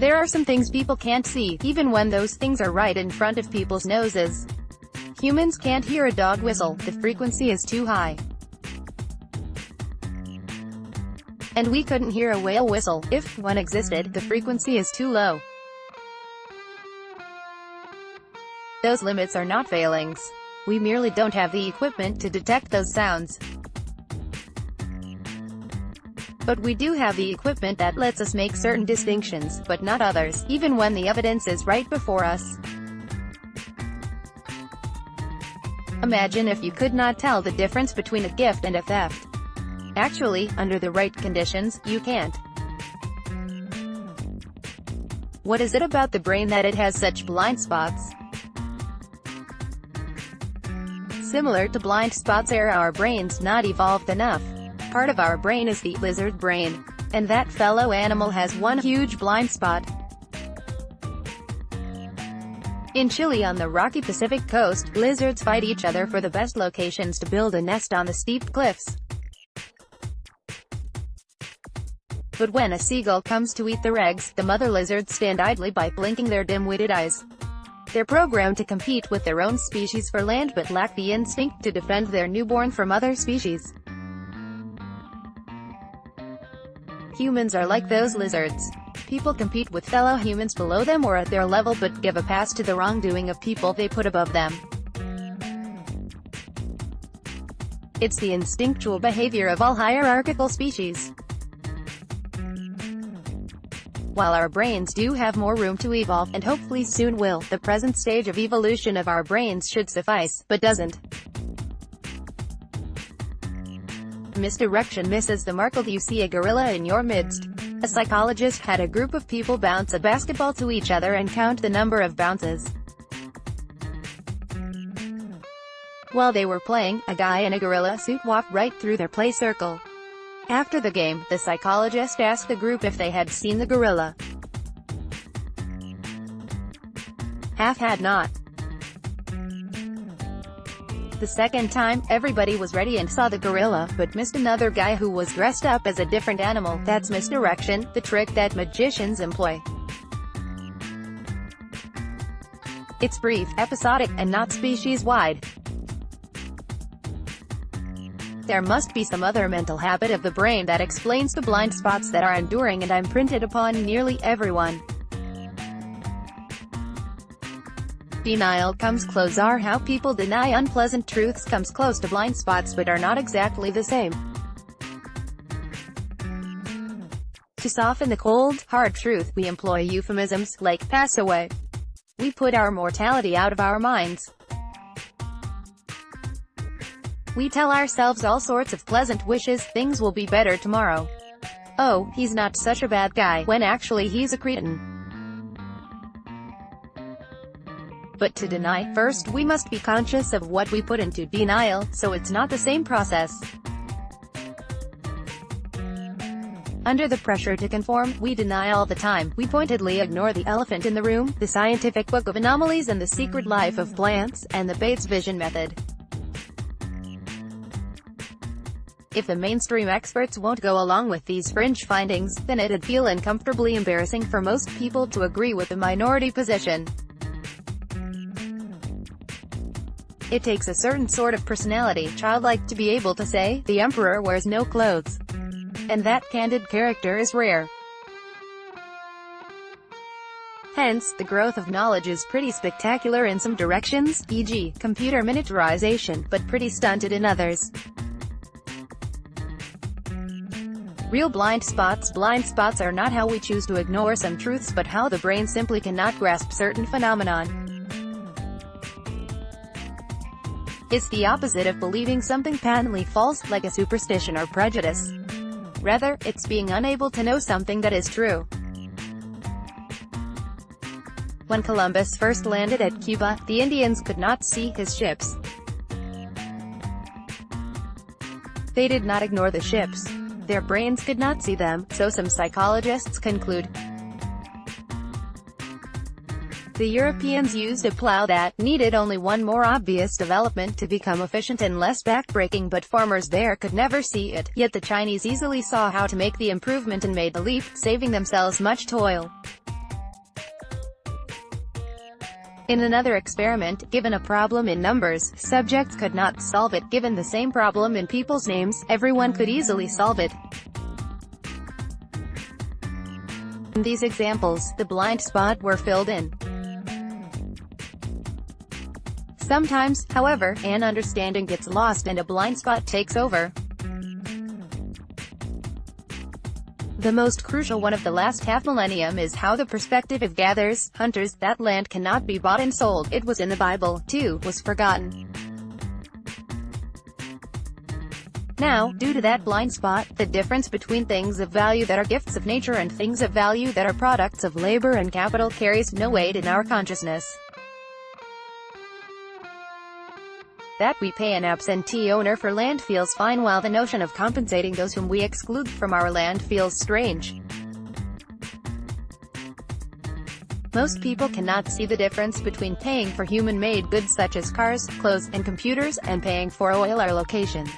There are some things people can't see, even when those things are right in front of people's noses. Humans can't hear a dog whistle, the frequency is too high. And we couldn't hear a whale whistle, if one existed, the frequency is too low. Those limits are not failings. We merely don't have the equipment to detect those sounds. But we do have the equipment that lets us make certain distinctions, but not others, even when the evidence is right before us. Imagine if you could not tell the difference between a gift and a theft. Actually, under the right conditions, you can't. What is it about the brain that it has such blind spots? Similar to blind spots, are our brains not evolved enough? Part of our brain is the lizard brain. And that fellow animal has one huge blind spot. In Chile on the rocky Pacific coast, lizards fight each other for the best locations to build a nest on the steep cliffs. But when a seagull comes to eat their eggs, the mother lizards stand idly by, blinking their dim-witted eyes. They're programmed to compete with their own species for land but lack the instinct to defend their newborn from other species. Humans are like those lizards. People compete with fellow humans below them or at their level but give a pass to the wrongdoing of people they put above them. It's the instinctual behavior of all hierarchical species. While our brains do have more room to evolve, and hopefully soon will, the present stage of evolution of our brains should suffice, but doesn't. Misdirection misses the mark. You see a gorilla in your midst. A psychologist had a group of people bounce a basketball to each other and count the number of bounces. While they were playing, a guy in a gorilla suit walked right through their play circle. After the game, the psychologist asked the group if they had seen the gorilla. Half had not. The second time, everybody was ready and saw the gorilla, but missed another guy who was dressed up as a different animal. That's misdirection, the trick that magicians employ. It's brief, episodic, and not species-wide. There must be some other mental habit of the brain that explains the blind spots that are enduring and imprinted upon nearly everyone. Denial comes close. Are how people deny unpleasant truths comes close to blind spots but are not exactly the same. To soften the cold, hard truth, we employ euphemisms, like pass away. We put our mortality out of our minds. We tell ourselves all sorts of pleasant wishes, things will be better tomorrow. Oh, he's not such a bad guy, when actually he's a cretin. But to deny, first we must be conscious of what we put into denial, so it's not the same process. Under the pressure to conform, we deny all the time. We pointedly ignore the elephant in the room, the scientific book of anomalies and the secret life of plants, and the Bates vision method. If the mainstream experts won't go along with these fringe findings, then it'd feel uncomfortably embarrassing for most people to agree with the minority position. It takes a certain sort of personality, childlike, to be able to say, the emperor wears no clothes. And that candid character is rare. Hence, the growth of knowledge is pretty spectacular in some directions, e.g., computer miniaturization, but pretty stunted in others. Real blind spots are not how we choose to ignore some truths but how the brain simply cannot grasp certain phenomenon. It's the opposite of believing something patently false, like a superstition or prejudice. Rather, it's being unable to know something that is true. When Columbus first landed at Cuba, the Indians could not see his ships. They did not ignore the ships. Their brains could not see them, so some psychologists conclude. The Europeans used a plow that needed only one more obvious development to become efficient and less backbreaking, but farmers there could never see it. Yet the Chinese easily saw how to make the improvement and made the leap, saving themselves much toil. In another experiment, given a problem in numbers, subjects could not solve it. Given the same problem in people's names, everyone could easily solve it. In these examples, the blind spot were filled in. Sometimes, however, an understanding gets lost and a blind spot takes over. The most crucial one of the last half-millennium is how the perspective of gatherers, hunters, that land cannot be bought and sold, it was in the Bible, too, was forgotten. Now, due to that blind spot, the difference between things of value that are gifts of nature and things of value that are products of labor and capital carries no weight in our consciousness. That we pay an absentee owner for land feels fine, while the notion of compensating those whom we exclude from our land feels strange. Most people cannot see the difference between paying for human-made goods such as cars, clothes, and computers, and paying for oil or locations.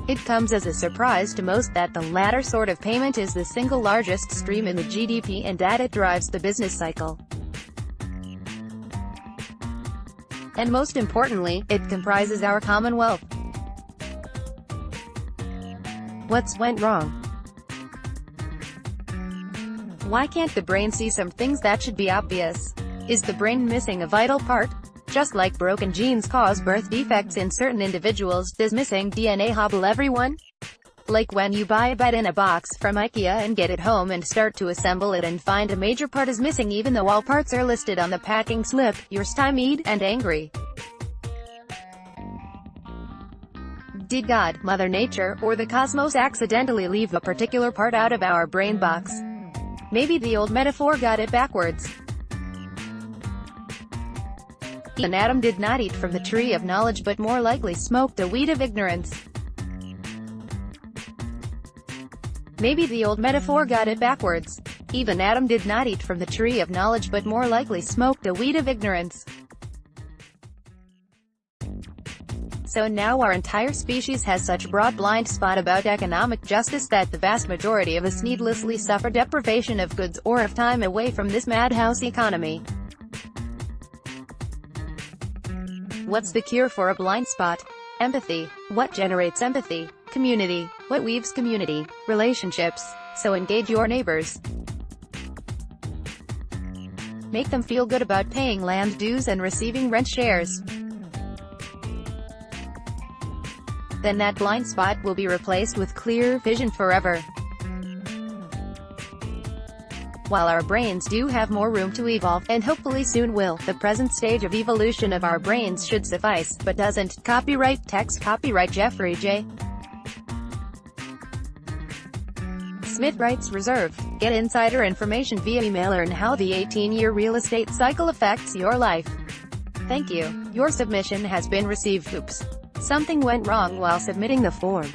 It comes as a surprise to most that the latter sort of payment is the single largest stream in the GDP and that it drives the business cycle. And most importantly, it comprises our commonwealth. What's went wrong? Why can't the brain see some things that should be obvious? Is the brain missing a vital part? Just like broken genes cause birth defects in certain individuals, does missing DNA hobble everyone? Like when you buy a bed in a box from IKEA and get it home and start to assemble it and find a major part is missing even though all parts are listed on the packing slip, you're stymied and angry. Did God, Mother Nature, or the cosmos accidentally leave a particular part out of our brain box? Maybe the old metaphor got it backwards. And Adam did not eat from the tree of knowledge but more likely smoked the weed of ignorance. Maybe the old metaphor got it backwards. Even Adam did not eat from the tree of knowledge but more likely smoked the weed of ignorance. So now our entire species has such broad blind spot about economic justice that the vast majority of us needlessly suffer deprivation of goods or of time away from this madhouse economy. What's the cure for a blind spot? Empathy. What generates empathy? Community. What weaves community? Relationships. So engage your neighbors. Make them feel good about paying land dues and receiving rent shares. Then that blind spot will be replaced with clear vision forever. While our brains do have more room to evolve, and hopefully soon will, the present stage of evolution of our brains should suffice, but doesn't. Copyright text copyright Jeffery J. Smith rights reserved. Get insider information via email. Learn how the 18-year real estate cycle affects your life. Thank you. Your submission has been received. Oops. Something went wrong while submitting the form.